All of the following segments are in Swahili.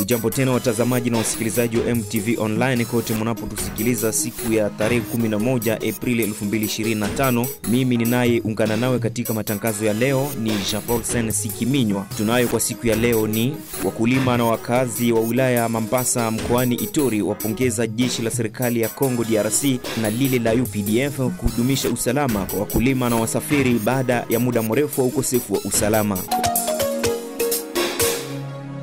Ujambo tena watazamaji na wasikilizaji wa MTV Online kote mnapotusikiliza siku ya tarehe 11 Aprili 2025. Mimi ninaye ungana nawe katika matangazo ya leo ni Jean-Paul Sikiminywa. Tunayo kwa siku ya leo ni wakulima na wakazi wa wilaya Mombasa mkoani Ituri wapongeza jeshi la serikali ya Kongo DRC na lile la UPDF kudumisha usalama kwa wakulima na wasafiri baada ya muda mrefu wa ukosefu wa usalama.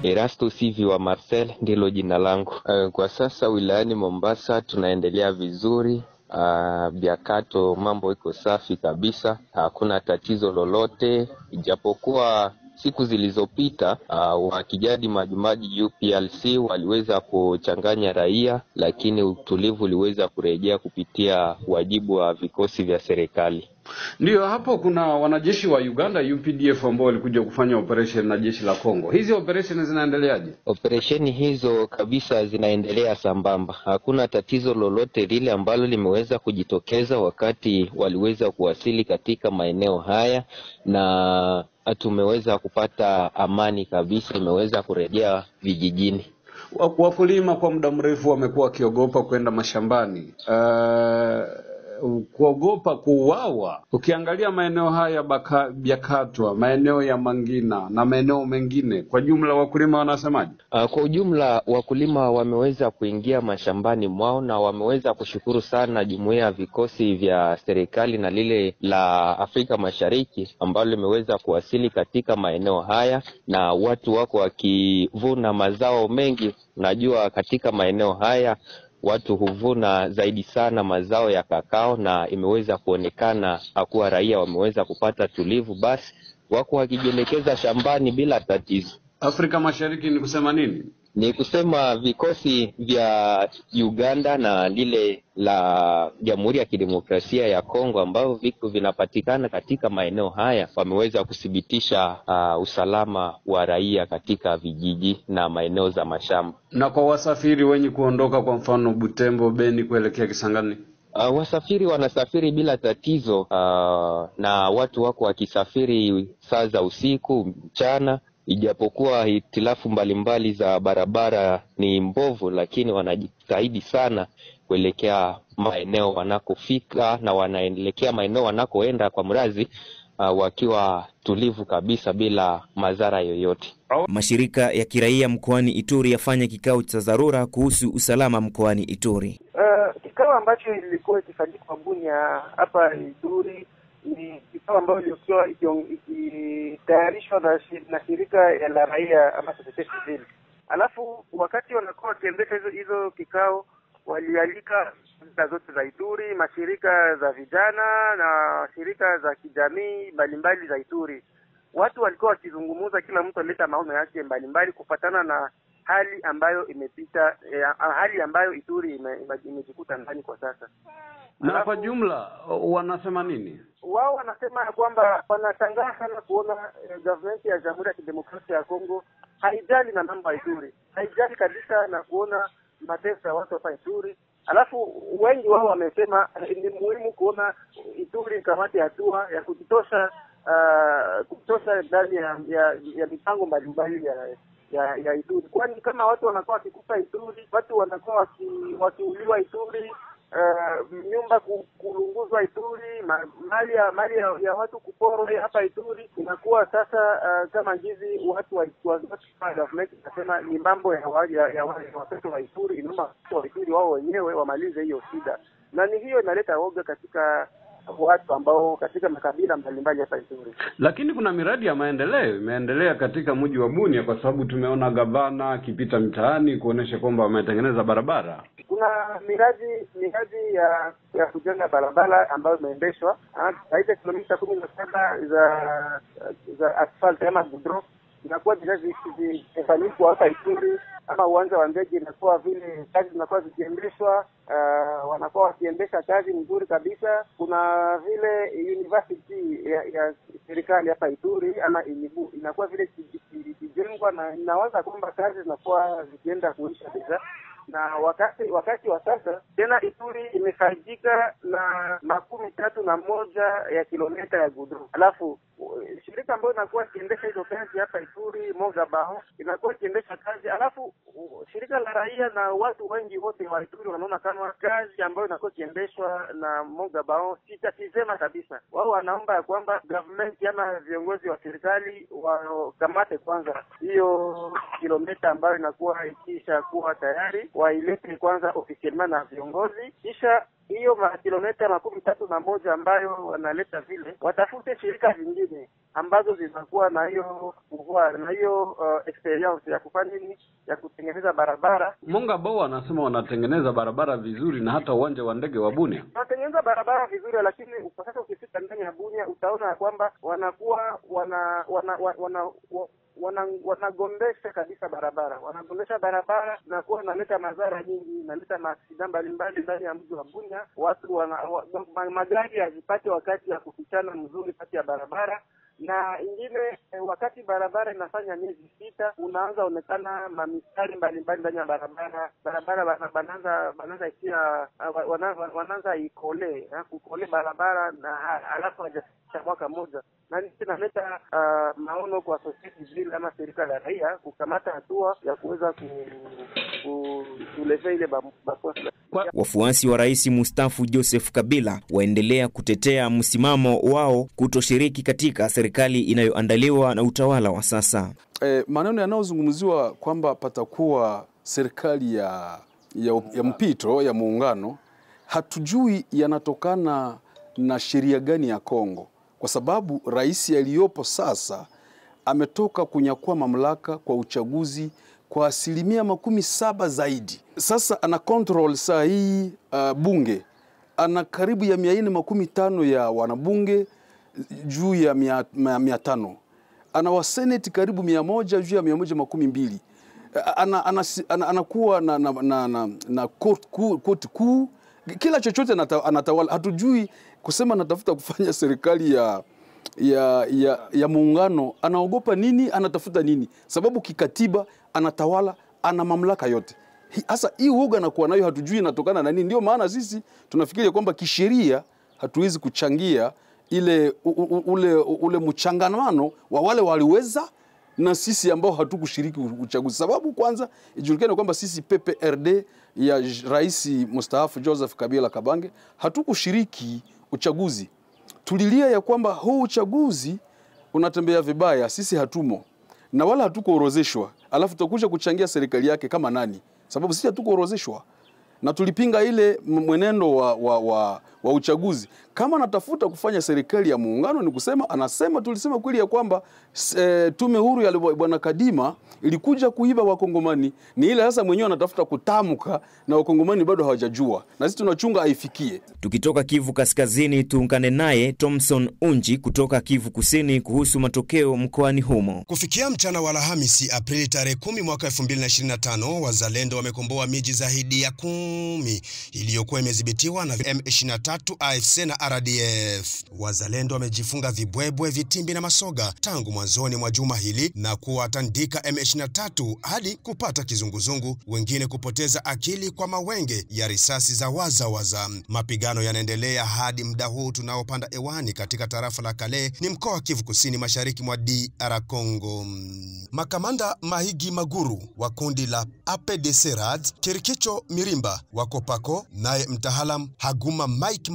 Erasto Sivi wa Marcel ndilo jina langu. Kwa sasa wilayani Mombasa tunaendelea vizuri. Biakato mambo iko safi kabisa. Hakuna tatizo lolote, ijapokuwa siku zilizopita wakijadi majimaji UPLC waliweza kuchanganya raia, lakini utulivu uliweza kurejea kupitia wajibu wa vikosi vya serikali. Ndio hapo kuna wanajeshi wa Uganda UPDF ambao walikuja kufanya operation na jeshi la Kongo. Hizi operation zinaendeleaje? Operation hizo kabisa zinaendelea sambamba. Hakuna tatizo lolote lile ambalo limeweza kujitokeza wakati waliweza kuwasili katika maeneo haya, na tumeweza kupata amani kabisa, imeweza kurejea vijijini. Wakulima kwa muda mrefu wamekuwa wakiogopa kwenda mashambani. Kuogopa kuuawa. Ukiangalia maeneo haya Biakatwa, maeneo ya Mangina na maeneo mengine, kwa jumla wakulima wanasemaje? Kwa ujumla wakulima wameweza kuingia mashambani mwao na wameweza kushukuru sana jumuiya ya vikosi vya serikali na lile la Afrika Mashariki ambalo limeweza kuwasili katika maeneo haya, na watu wako wakivuna mazao mengi. Najua katika maeneo haya watu huvuna zaidi sana mazao ya kakao, na imeweza kuonekana hakuwa raia wameweza kupata tulivu, basi wako wakijielekeza shambani bila tatizo. Afrika Mashariki ni kusema nini? Ni kusema vikosi vya Uganda na lile la Jamhuri ya Kidemokrasia ya Kongo ambao viko vinapatikana katika maeneo haya wameweza kudhibitisha usalama wa raia katika vijiji na maeneo za mashamba. Na kwa wasafiri wenye kuondoka kwa mfano Butembo, Beni kuelekea Kisangani? Wasafiri wanasafiri bila tatizo, na watu wako wakisafiri saa za usiku, mchana, ijapokuwa hitilafu mbalimbali za barabara ni mbovu, lakini wanajitahidi sana kuelekea maeneo wanakofika na wanaelekea maeneo wanakoenda kwa mrazi wakiwa tulivu kabisa bila madhara yoyote. Mashirika ya kiraia mkoani Ituri yafanya kikao cha dharura kuhusu usalama mkoani Ituri. Kikao ambacho ilikuwa ikifanyika Bunia hapa Ituri ni kikao ambacho ilikuwa ikitayarishwa na shirika ya la raia ama society civil. Alafu wakati wanakuwa wakiendesha hizo kikao walialika shirika zote za Ituri, mashirika za vijana na shirika za kijamii mbalimbali za Ituri. Watu walikuwa wakizungumza, kila mtu alileta maono yake mbalimbali kufatana na hali ambayo imepita, hali ambayo Ituri imejikuta ndani kwa sasa. Na kwa jumla wanasema nini? Wao wanasema kwamba wanashangaa sana kuona government ya Jamhuri ya Kidemokrasia ya Kongo haijali na mambo ya Ituri. Haijali kabisa na kuona mateso ya watu hapa Ituri. Alafu wengi wao wamesema ni muhimu kuona Ituri kamati hatua ya kutosha ndani ya mipango mbalimbali ya Ituri. Kwani kama watu wanakuwa wakikufa Ituri, watu wanakuwa wakiuliwa Ituri, nyumba kulunguzwa Ituri, mali ya watu kuporwa hapa Ituri, inakuwa sasa kama jizi watu wa government nasema ni mambo ya watoto wa Ituri, inaomba wa Ituri wao wenyewe wamalize hiyo shida. Na ni hiyo inaleta woga katika watu ambao katika makabila mbalimbali hapa Ituri. Lakini kuna miradi ya maendeleo imeendelea katika mji wa Bunia, kwa sababu tumeona gavana akipita mtaani kuonesha kwamba wametengeneza barabara. Kuna miradi ya kujenga barabara ambayo imeendeshwa zaidi kilomita 17 za asphalt ama goudron. Inakuwa zimefanyika hapa Ituri, ama uwanja wa ndege inakuwa vile kazi zinakuwa zikiendeshwa, wanakuwa wakiendesha kazi nzuri kabisa. Kuna vile university ya serikali hapa Ituri ama Inibu inakuwa vile kijengwa, na inawaza kwamba kazi zinakuwa zikienda kuisha sasa. Na wakati wa sasa tena Ituri imefaidika na 31 ya kilomita ya goudron. Alafu shirika ambayo inakuwa ikiendesha hizo kazi hapa Ituri, Mogabaho, inakuwa ikiendesha kazi, alafu shirika la raia na watu wengi wote wa Ituri wanaona kama kazi ambayo inakuwa ikiendeshwa na Mogabaho si sema kabisa. Wao wanaomba ya kwamba government ama viongozi wa serikali wakamate kwanza hiyo kilomita ambayo inakuwa ikisha kuwa tayari, wailete kwanza officiellement na viongozi, kisha hiyo kilomita 31 ambayo wanaleta vile, watafute shirika zingine ambazo zinakuwa na hiyo pouvoir na hiyo experience ya kufanya nini, ya kutengeneza barabara. Mogabaho anasema wanatengeneza barabara vizuri na hata uwanja wa ndege wa Bunia. Wanatengeneza barabara vizuri, lakini kwa sasa ukifika ndani ya Bunia utaona kwamba wanakuwa wanagombesha kabisa barabara. Wanagombesha barabara na kuwa naleta madhara nyingi, naleta maaksida mbalimbali ndani ya mji wa Bunia. Watu magari hazipate wakati ya kufichana mzuri kati ya barabara. Na ingine wakati barabara inafanya miezi 6 unaanza onekana mamistari mbalimbali ndani ya barabara. Barabara wanaanza ikia wanaanza kukole barabara na alafu hajafika mwaka mmoja. Na ninaleta maono kwa society civil ama serikali ya raia kukamata hatua ya kuweza kulevea ile bakosa. Wafuasi wa Rais Mustafa Joseph Kabila waendelea kutetea msimamo wao kutoshiriki katika serikali inayoandaliwa na utawala wa sasa. Maneno yanayozungumziwa kwamba patakuwa serikali ya mpito ya muungano, hatujui yanatokana na sheria gani ya Kongo, kwa sababu rais aliyopo sasa ametoka kunyakua mamlaka kwa uchaguzi kwa 7% zaidi. Sasa ana control saa hii bunge. Ana karibu ya 450 ya wanabunge juu ya 500. Ana wa senate karibu 100 juu ya 112. Anakuwa na court kuu. Kila chochote anatawala. Hatujui kusema anatafuta kufanya serikali ya muungano, anaogopa nini, anatafuta nini? Sababu kikatiba anatawala, ana mamlaka yote. Sasa hii uoga anakuwa nayo, hatujui inatokana na nini. Ndio maana sisi tunafikiria kwamba kisheria hatuwezi kuchangia ule mchanganano wa wale waliweza na sisi ambao hatukushiriki uchaguzi. Sababu kwanza ijulikane kwamba sisi PPRD ya Rais Mustafa Joseph Kabila Kabange hatukushiriki uchaguzi. Tulilia ya kwamba huu uchaguzi unatembea vibaya, sisi hatumo na wala hatukuorozeshwa, alafu tutakuja kuchangia serikali yake kama nani? Sababu sisi hatukuorozeshwa. Na tulipinga ile mwenendo wa uchaguzi. Kama anatafuta kufanya serikali ya muungano, ni kusema tulisema kweli ya kwamba tume huru ya Bwana Kadima ilikuja kuiba wakongomani. Ni ile sasa mwenyewe anatafuta kutamka na wakongomani bado hawajajua. Na sisi tunachunga aifikie. Tukitoka Kivu Kaskazini tuungane naye Thompson Unji kutoka Kivu Kusini kuhusu matokeo mkoani humo. Kufikia mchana wa Alhamisi Aprili tarehe 10 mwaka 2025, wazalendo wamekomboa miji zaidi ya 10 iliyokuwa imedhibitiwa na M23, AFC na RDF. Wazalendo wamejifunga vibwebwe, vitimbi na masoga tangu mwanzoni mwa juma hili na kuwatandika M23 hadi kupata kizunguzungu, wengine kupoteza akili kwa mawenge ya risasi za waza. Mapigano yanaendelea hadi muda huu tunaopanda ewani katika tarafa la Kale, ni mkoa wa Kivu Kusini mashariki mwa DR Congo. Makamanda Mahigi Maguru wa kundi la APDC-RAD, Kirikicho Mirimba wa Kopako, naye mtahalam Haguma Mike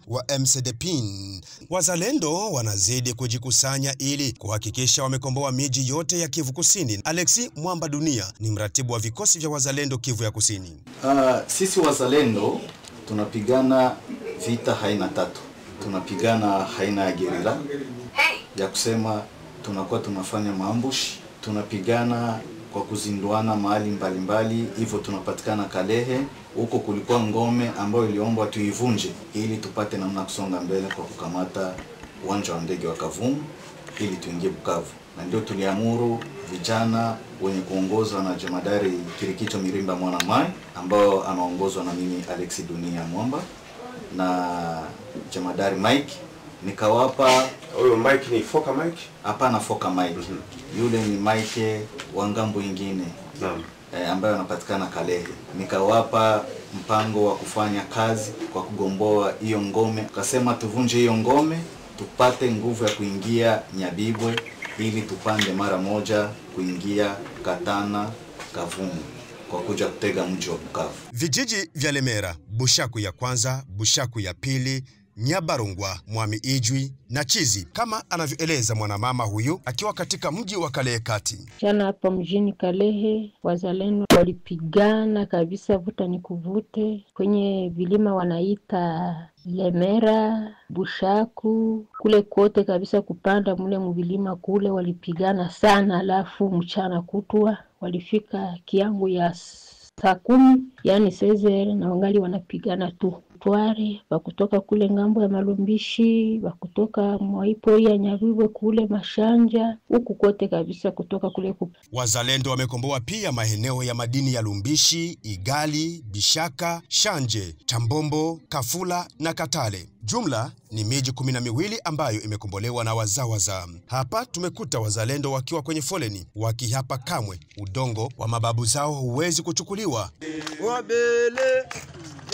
wa MCDPIN. Wazalendo wanazidi kujikusanya ili kuhakikisha wamekomboa miji yote ya Kivu Kusini. Alexi Mwamba Dunia ni mratibu wa vikosi vya wazalendo Kivu ya Kusini. Sisi wazalendo tunapigana vita haina tatu. Tunapigana haina ya gerila, ya kusema tunakuwa tunafanya maambushi. Tunapigana kwa kuzinduana mahali mbalimbali, hivyo tunapatikana Kalehe. Huko kulikuwa ngome ambayo iliombwa tuivunje ili tupate namna kusonga mbele kwa kukamata uwanja wa ndege wa Kavumu ili tuingie Bukavu. Na ndio tuliamuru vijana wenye kuongozwa na Jemadari Kirikicho Mirimba Mwanamai, ambao anaongozwa na mimi Alexi Dunia Mwamba na Jemadari Mike, nikawapa. Huyo Mike ni Foka Mike? Hapana, Foka Mike. Yule ni Mike wa ngambo nyingine. Naam. Ambayo anapatikana Kalehe. Nikawapa mpango wa kufanya kazi kwa kugomboa hiyo ngome. Kasema tuvunje hiyo ngome, tupate nguvu ya kuingia Nyabibwe ili tupande mara moja kuingia Katana, Kavumu kwa kuja kutega mji wa Bukavu. Vijiji vya Lemera, Bushaku ya kwanza, Bushaku ya pili, Nyabarungwa, Mwami Ijwi na Chizi, kama anavyoeleza mwanamama huyu akiwa katika mji wa Kalehe Kati. Jana hapa mjini Kalehe wazalendo walipigana kabisa, vuta ni kuvute kwenye vilima wanaita Lemera, Bushaku, kule kote kabisa kupanda mule mvilima kule walipigana sana. Alafu mchana kutwa walifika kiangu ya saa 10, yani seze, na wangali wanapigana tu. Tware wakutoka kule ngambo ya Malumbishi, wakutoka Mwaipo ya Nyabibwe kule Mashanja, huku kote kabisa kutoka kule Wazalendo wamekomboa pia maeneo ya madini ya Lumbishi, Igali, Bishaka, Shanje, Tambombo, Kafula na Katale. Jumla ni miji 12 ambayo imekombolewa na wazawaza. Hapa tumekuta wazalendo wakiwa kwenye foleni, wakihapa kamwe udongo wa mababu zao huwezi kuchukuliwa. Wabele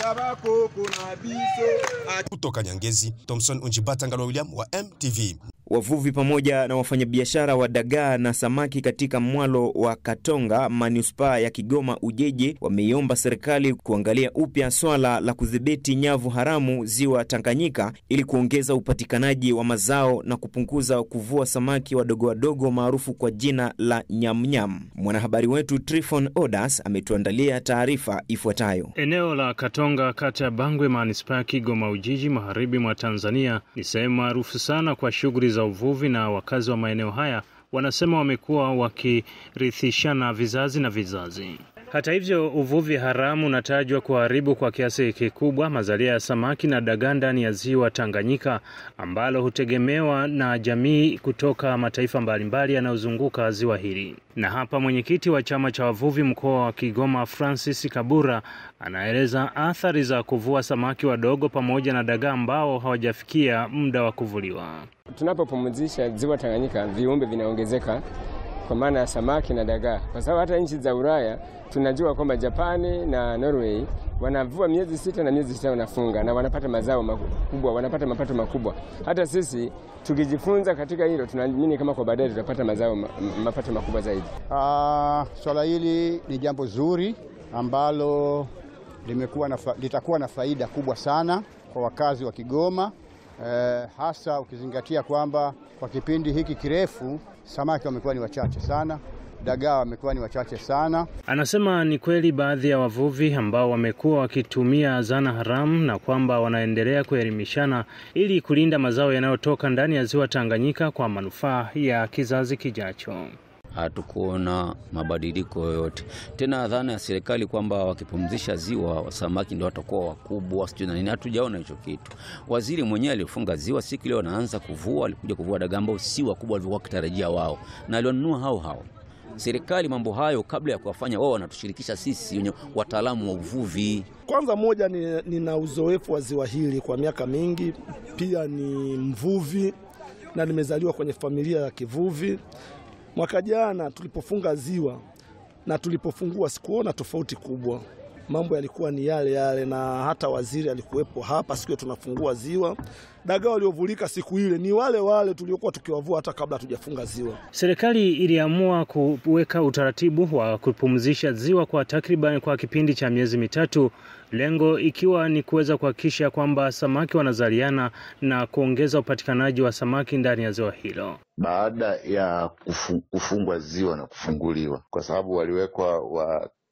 Yabako kuna biso. Kutoka Nyangezi, Thompson Unjibata Ngalo William wa MTV. Wavuvi pamoja na wafanyabiashara wa dagaa na samaki katika mwalo wa Katonga, manispaa ya Kigoma Ujiji, wameiomba serikali kuangalia upya swala la kudhibiti nyavu haramu ziwa Tanganyika ili kuongeza upatikanaji wa mazao na kupunguza kuvua samaki wadogo wadogo maarufu kwa jina la nyamnyam. Mwanahabari wetu Trifon Odas ametuandalia taarifa ifuatayo. Eneo la Katonga kata ya Bangwe, manispaa ya Kigoma Ujiji, magharibi mwa Tanzania, ni sehemu maarufu sana kwa shughuli za uvuvi, na wakazi wa maeneo haya wanasema wamekuwa wakirithishana vizazi na vizazi. Hata hivyo, uvuvi haramu unatajwa kuharibu kwa kiasi kikubwa mazalia ya samaki na dagaa ndani ya ziwa Tanganyika, ambalo hutegemewa na jamii kutoka mataifa mbalimbali yanayozunguka ziwa hili. Na hapa mwenyekiti wa chama cha wavuvi mkoa wa Kigoma, Francis Kabura, anaeleza athari za kuvua samaki wadogo pamoja na dagaa ambao hawajafikia muda wa kuvuliwa. Tunapopumzisha ziwa Tanganyika, viumbe vinaongezeka kwa maana ya samaki na dagaa. Kwa sababu hata nchi za Ulaya tunajua kwamba Japani na Norway wanavua miezi 6 na miezi 6 wanafunga, na wanapata mazao makubwa, wanapata mapato makubwa. Hata sisi tukijifunza katika hilo, tunaamini kama kwa baadaye tutapata mapato makubwa zaidi. Swala hili ni jambo zuri ambalo litakuwa na faida kubwa sana kwa wakazi wa Kigoma, hasa ukizingatia kwamba kwa kipindi hiki kirefu samaki wamekuwa ni wachache sana, dagaa wamekuwa ni wachache sana. Anasema ni kweli baadhi ya wavuvi ambao wamekuwa wakitumia zana haramu, na kwamba wanaendelea kuelimishana ili kulinda mazao yanayotoka ndani ya ziwa Tanganyika kwa manufaa ya kizazi kijacho. Hatukuona mabadiliko yoyote. Tena dhana ya serikali kwamba wakipumzisha ziwa samaki ndio watakuwa wakubwa, sio nini, hatujaona hicho kitu. Waziri mwenyewe alifunga ziwa siku ile anaanza kuvua, alikuja kuvua dagaa ambao si wakubwa walivyokuwa kitarajia wao, na alionunua hao. Serikali mambo hayo kabla ya kuwafanya wao wanatushirikisha sisi wenye wataalamu wa uvuvi. Kwanza moja, nina uzoefu wa ziwa hili kwa miaka mingi, pia ni mvuvi na nimezaliwa kwenye familia ya kivuvi. Mwaka jana tulipofunga ziwa na tulipofungua sikuona tofauti kubwa. Mambo yalikuwa ni yale yale, na hata waziri alikuwepo hapa siku tunafungua ziwa. Dagaa waliovulika siku ile ni wale wale tuliokuwa tukiwavua hata kabla tujafunga ziwa. Serikali iliamua kuweka utaratibu wa kupumzisha ziwa kwa takriban kwa kipindi cha miezi 3, lengo ikiwa ni kuweza kuhakikisha kwamba samaki wanazaliana na kuongeza upatikanaji wa samaki ndani ya ziwa hilo. Baada ya kufungwa ziwa na kufunguliwa, kwa sababu waliwekwa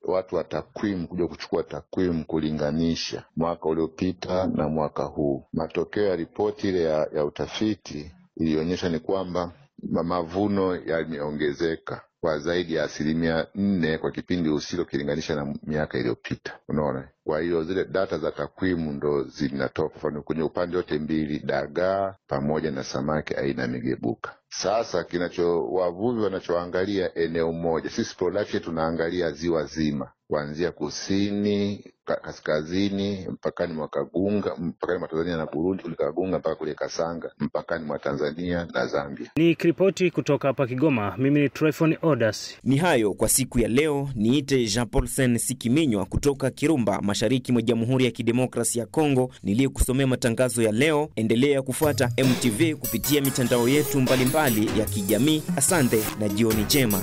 watu wa takwimu kuja kuchukua takwimu kulinganisha mwaka uliopita na mwaka huu. Matokeo ya ripoti ile ya utafiti ilionyesha ni kwamba mavuno yameongezeka kwa zaidi ya 4% kwa kipindi usilo kilinganisha na miaka iliyopita. Unaona? Kwa hiyo zile data za takwimu ndo zinatoka kwenye upande wote mbili, dagaa pamoja na samaki aina migebuka. Sasa wavuvi wanachoangalia eneo moja, sisi production tunaangalia ziwa zima, kuanzia kusini, kaskazini, mpakani mwa Kagunga, mpakani mwa Tanzania na Burundi, kule Kagunga mpaka kule Kasanga, mpakani mwa Tanzania na Zambia. Ni kiripoti kutoka hapa Kigoma, mimi ni Tryphon Odas. Ni hayo kwa siku ya leo. Niite Jean Paul Sen Sikiminywa kutoka Kirumba, mashariki mwa Jamhuri ya Kidemokrasia ya Kongo, niliyekusomea matangazo ya leo. Endelea kufuata MTV kupitia mitandao yetu mbalimbali ya kijamii. Asante na jioni njema.